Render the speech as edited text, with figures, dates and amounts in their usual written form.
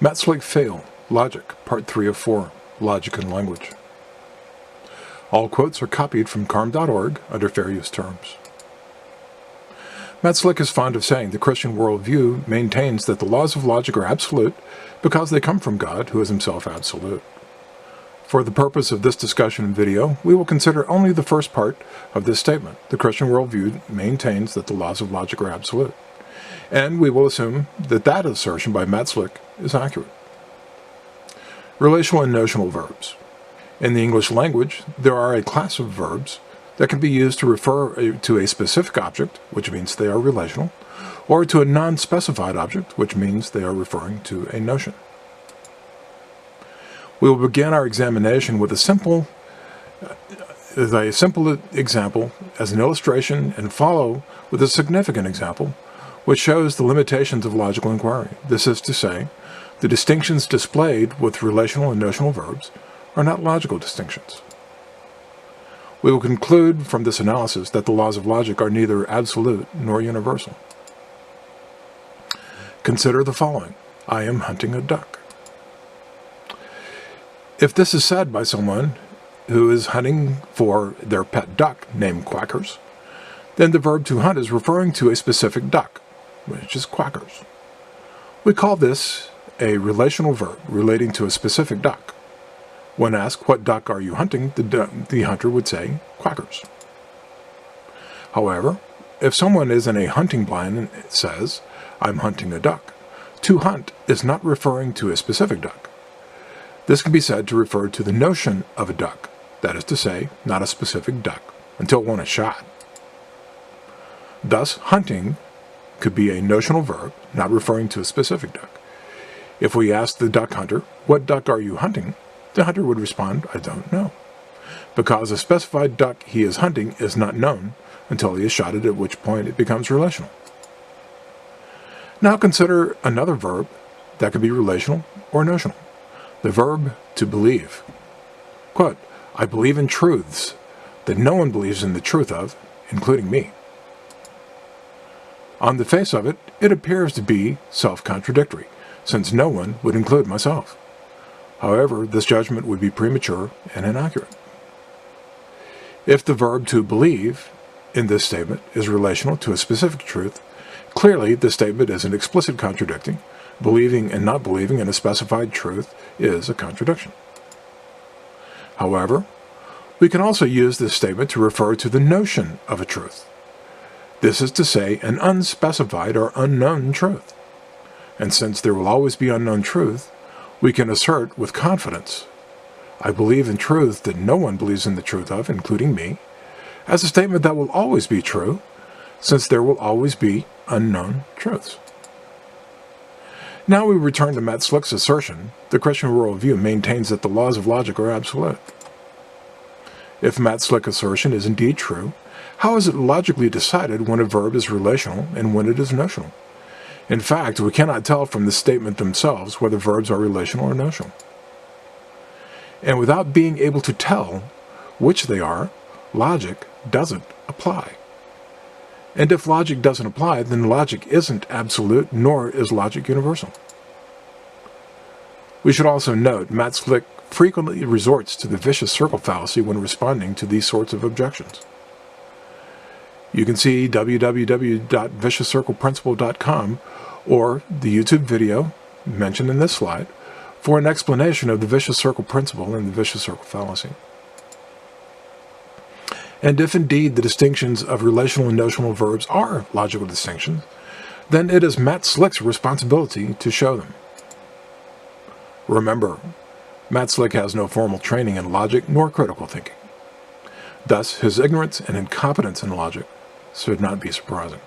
Matt Slick Fail, Logic, Part 3 of 4, Logic and Language. All quotes are copied from CARM.org under fair use terms. Matt Slick is fond of saying the Christian worldview maintains that the laws of logic are absolute because they come from God, who is himself absolute. For the purpose of this discussion and video, we will consider only the first part of this statement. The Christian worldview maintains that the laws of logic are absolute. And we will assume that that assertion by Matt Slick is accurate. Relational and notional verbs. In the English language, there are a class of verbs that can be used to refer to a specific object, which means they are relational, or to a non-specified object, which means they are referring to a notion. We will begin our examination with a simple example as an illustration and follow with a significant example which shows the limitations of logical inquiry. This is to say, the distinctions displayed with relational and notional verbs are not logical distinctions. We will conclude from this analysis that the laws of logic are neither absolute nor universal. Consider the following. I am hunting a duck. If this is said by someone who is hunting for their pet duck named Quackers, then the verb to hunt is referring to a specific duck, which is Quackers. We call this a relational verb relating to a specific duck. When asked, what duck are you hunting, the hunter would say, Quackers. However, if someone is in a hunting blind and says, I'm hunting a duck, to hunt is not referring to a specific duck. This can be said to refer to the notion of a duck, that is to say, not a specific duck, until one is shot. Thus, hunting could be a notional verb, not referring to a specific duck. If we ask the duck hunter, what duck are you hunting? The hunter would respond, I don't know, because a specified duck he is hunting is not known until he is shot, at which point it becomes relational. Now consider another verb that could be relational or notional. The verb to believe. Quote, I believe in truths that no one believes in the truth of, including me. On the face of it, it appears to be self-contradictory, since no one would include myself. However, this judgment would be premature and inaccurate. If the verb to believe in this statement is relational to a specific truth, clearly the statement is an explicit contradicting. Believing and not believing in a specified truth is a contradiction. However, we can also use this statement to refer to the notion of a truth. This is to say, an unspecified or unknown truth. And since there will always be unknown truth, we can assert with confidence, I believe in truth that no one believes in the truth of, including me, as a statement that will always be true, since there will always be unknown truths. Now we return to Matt Slick's assertion, the Christian worldview maintains that the laws of logic are absolute. If Matt Slick's assertion is indeed true, how is it logically decided when a verb is relational and when it is notional? In fact, we cannot tell from the statement themselves whether verbs are relational or notional. And without being able to tell which they are, logic doesn't apply. And if logic doesn't apply, then logic isn't absolute, nor is logic universal. We should also note Matt Slick frequently resorts to the vicious circle fallacy when responding to these sorts of objections. You can see www.viciouscircleprinciple.com or the YouTube video mentioned in this slide for an explanation of the vicious circle principle and the vicious circle fallacy. And if indeed the distinctions of relational and notional verbs are logical distinctions, then it is Matt Slick's responsibility to show them. Remember, Matt Slick has no formal training in logic nor critical thinking. Thus, his ignorance and incompetence in logic should not be surprising.